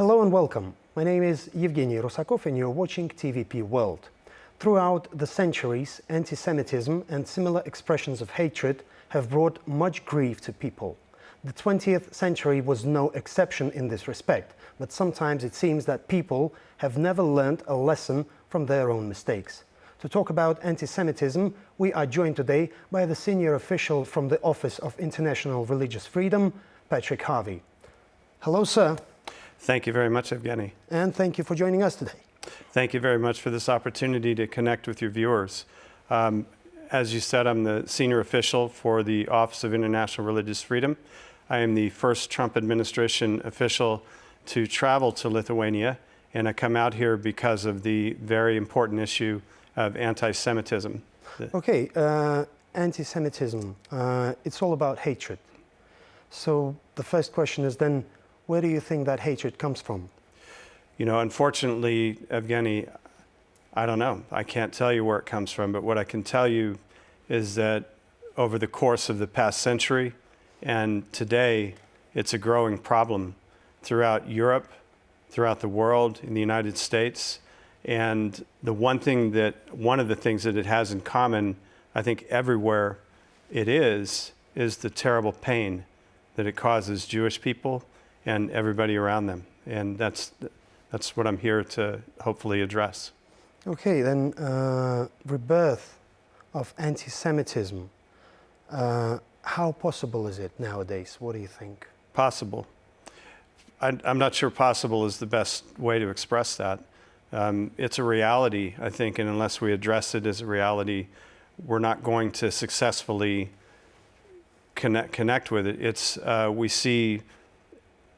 Hello and welcome. My name is Evgeny Rusakov and you're watching TVP World. Throughout the centuries, anti-Semitism and similar expressions of hatred have brought much grief to people. The 20th century was no exception in this respect, but sometimes it seems that people have never learned a lesson from their own mistakes. To talk about anti-Semitism, we are joined today by the senior official from the Office of International Religious Freedom, Patrick Harvey. Hello, sir. Thank you very much, Evgeny. And thank you for joining us today. Thank you very much for this opportunity to connect with your viewers. As you said, I'm the senior official for the Office of International Religious Freedom. I am the first Trump administration official to travel to Lithuania, and I come out here because of the very important issue of anti-Semitism. Okay, anti-Semitism, it's all about hatred. So the first question is then, where do you think that hatred comes from? You know, unfortunately, Evgeny, I don't know. I can't tell you where it comes from, but what I can tell you is that over the course of the past century and today, it's a growing problem throughout Europe, throughout the world, in the United States. And one of the things that it has in common, I think everywhere it is the terrible pain that it causes Jewish people and everybody around them. And that's what I'm here to hopefully address. Okay, then rebirth of anti-Semitism. How possible is it nowadays? What do you think? Possible. I'm not sure possible is the best way to express that. It's a reality, I think, and unless we address it as a reality, we're not going to successfully connect with it. We see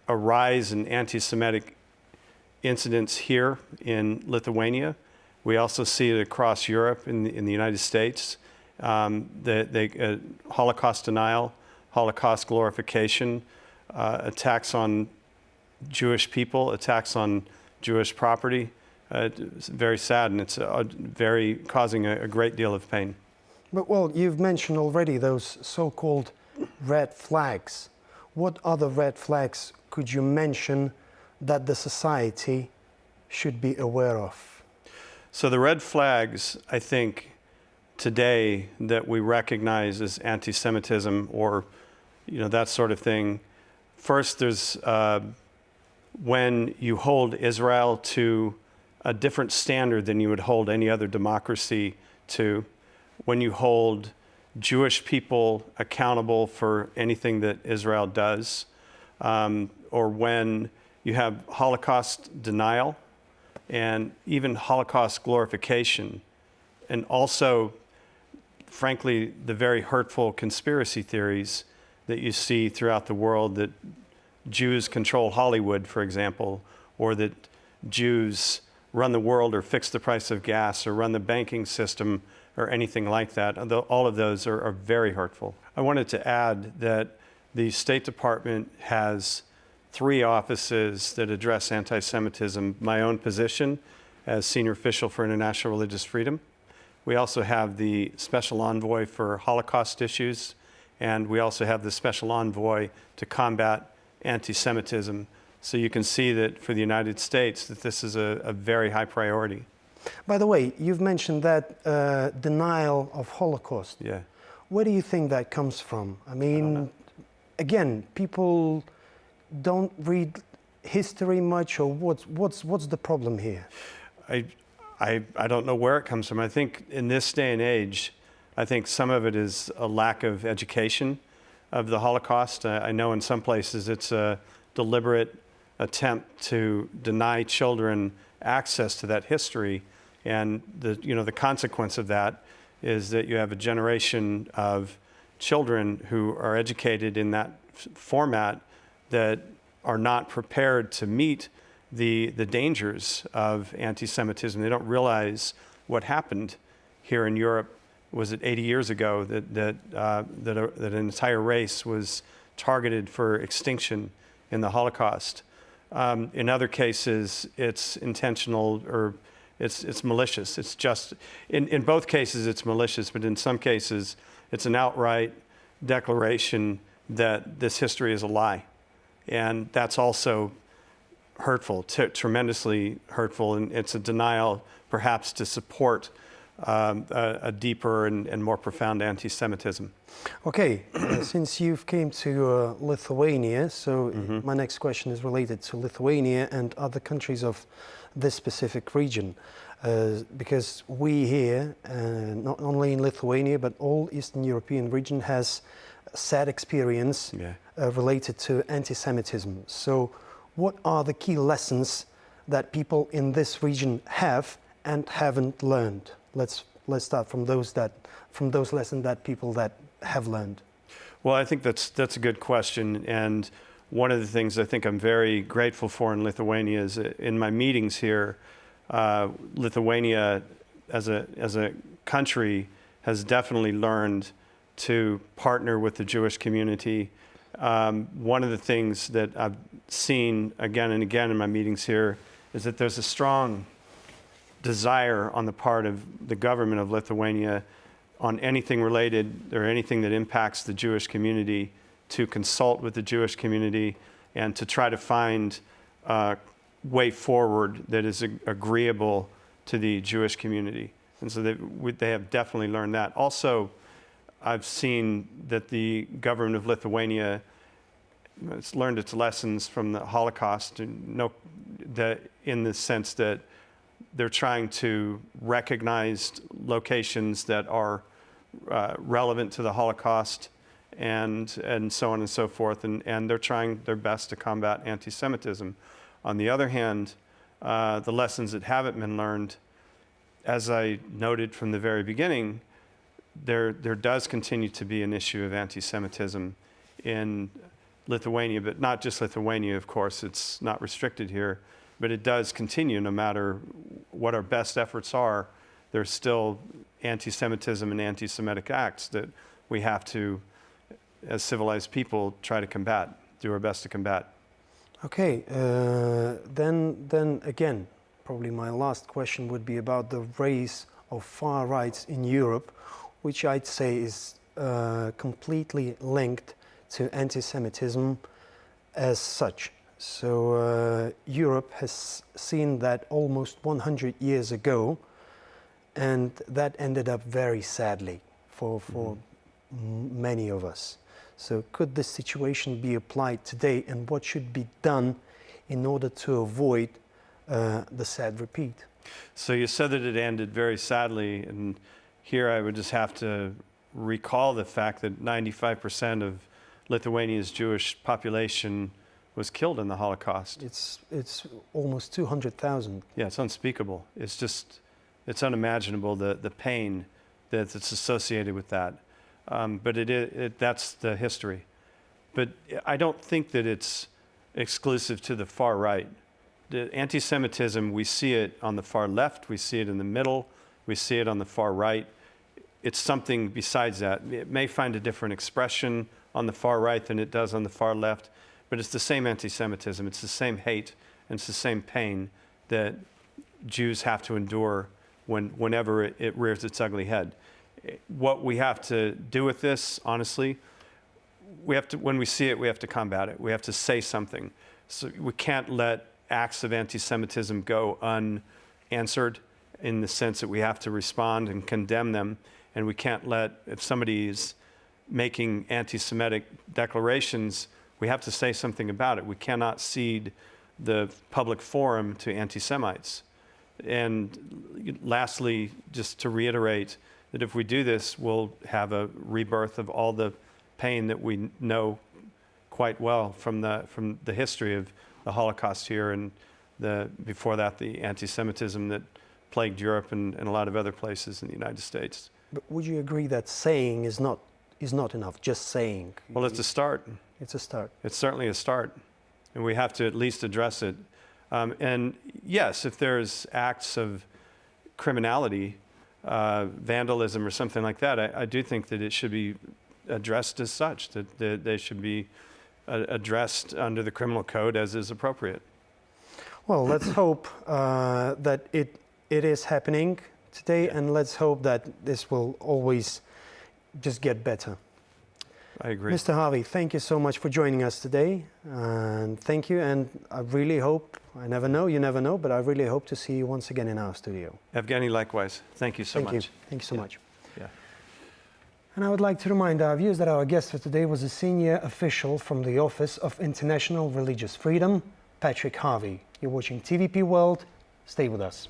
a rise in anti-Semitic incidents here in Lithuania. We also see it across Europe, in the United States. Holocaust denial, Holocaust glorification, attacks on Jewish people, attacks on Jewish property. It's very sad, and it's causing a great deal of pain. But, well, you've mentioned already those so-called red flags. What other red flags could you mention that the society should be aware of? So the red flags, I think, today that we recognize as anti-Semitism or, that sort of thing. First, there's when you hold Israel to a different standard than you would hold any other democracy to, when you hold Jewish people accountable for anything that Israel does, or when you have Holocaust denial and even Holocaust glorification, and also, frankly, the very hurtful conspiracy theories that you see throughout the world that Jews control Hollywood, for example, or that Jews run the world or fix the price of gas or run the banking system or anything like that. All of those are very hurtful. I wanted to add that the State Department has 3 offices that address anti-Semitism. My own position as Senior Official for International Religious Freedom. We also have the Special Envoy for Holocaust issues, and we also have the Special Envoy to combat anti-Semitism. So you can see that for the United States that this is a very high priority. By the way, you've mentioned that denial of Holocaust. Yeah. Where do you think that comes from? I mean, again, people don't read history much, or what's the problem here? I don't know where it comes from. I think in this day and age, I think some of it is a lack of education of the Holocaust. I know in some places it's a deliberate attempt to deny children access to that history, and the consequence of that is that you have a generation of children who are educated in that format that are not prepared to meet the dangers of anti-Semitism. They don't realize what happened here in Europe. Was it 80 years ago that an entire race was targeted for extinction in the Holocaust? In other cases, it's intentional or it's malicious. It's just, in both cases, it's malicious, but in some cases, it's an outright declaration that this history is a lie. And that's also hurtful, tremendously hurtful, and it's a denial perhaps to support a deeper and more profound anti-Semitism. Okay, since you've came to Lithuania, so my next question is related to Lithuania and other countries of this specific region. Because we here, not only in Lithuania, but all Eastern European region has sad experience related to anti-Semitism. So what are the key lessons that people in this region have and haven't learned? Let's start from those lessons that people that have learned. Well, I think that's a good question, and one of the things I think I'm very grateful for in Lithuania is in my meetings here, Lithuania as a country has definitely learned to partner with the Jewish community. One of the things that I've seen again and again in my meetings here is that there's a strong desire on the part of the government of Lithuania on anything related or anything that impacts the Jewish community to consult with the Jewish community and to try to find a way forward that is agreeable to the Jewish community. And so they have definitely learned that. Also, I've seen that the government of Lithuania has learned its lessons from the Holocaust, in the sense that they're trying to recognize locations that are relevant to the Holocaust and so on and so forth, and they're trying their best to combat anti-Semitism. On the other hand, the lessons that haven't been learned, as I noted from the very beginning, there does continue to be an issue of anti-Semitism in Lithuania, but not just Lithuania, of course. It's not restricted here, but it does continue no matter what our best efforts are. There's still anti-Semitism and anti-Semitic acts that we have to, as civilized people, try to combat, do our best to combat. Okay, then again, probably my last question would be about the rise of far rights in Europe, which I'd say is completely linked to anti-Semitism as such. So Europe has seen that almost 100 years ago, and that ended up very sadly for many of us. So could this situation be applied today, and what should be done in order to avoid the sad repeat? So you said that it ended very sadly, and here I would just have to recall the fact that 95% of Lithuania's Jewish population was killed in the Holocaust. It's almost 200,000. Yeah, it's unspeakable. It's unimaginable, the pain that's associated with that. But that's the history. But I don't think that it's exclusive to the far right. The anti-Semitism, we see it on the far left, we see it in the middle, we see it on the far right. It's something besides that. It may find a different expression on the far right than it does on the far left, but it's the same anti-Semitism, it's the same hate, and it's the same pain that Jews have to endure whenever it rears its ugly head. What we have to do with this, honestly, when we see it, we have to combat it. We have to say something. So we can't let acts of anti-Semitism go unanswered, in the sense that we have to respond and condemn them. And we can't let, if somebody is making anti-Semitic declarations, we have to say something about it. We cannot cede the public forum to anti-Semites. And lastly, just to reiterate, that if we do this, we'll have a rebirth of all the pain that we know quite well from the history of the Holocaust here, and before that, the anti-Semitism that plagued Europe and a lot of other places in the United States. But would you agree that saying is not enough? Just saying. Well, it's a start. It's a start. It's certainly a start, and we have to at least address it. And yes, if there's acts of criminality, vandalism or something like that, I do think that it should be addressed as such, that they should be addressed under the criminal code as is appropriate. Well, let's hope that it is happening today, and let's hope that this will always just get better. I agree. Mr. Harvey, thank you so much for joining us today. And thank you. And I really hope, I never know, you never know, but I really hope to see you once again in our studio. Evgeny, likewise. Thank you so much. Thank you. Thank you so much. Yeah. And I would like to remind our viewers that our guest for today was a senior official from the Office of International Religious Freedom, Patrick Harvey. You're watching TVP World. Stay with us.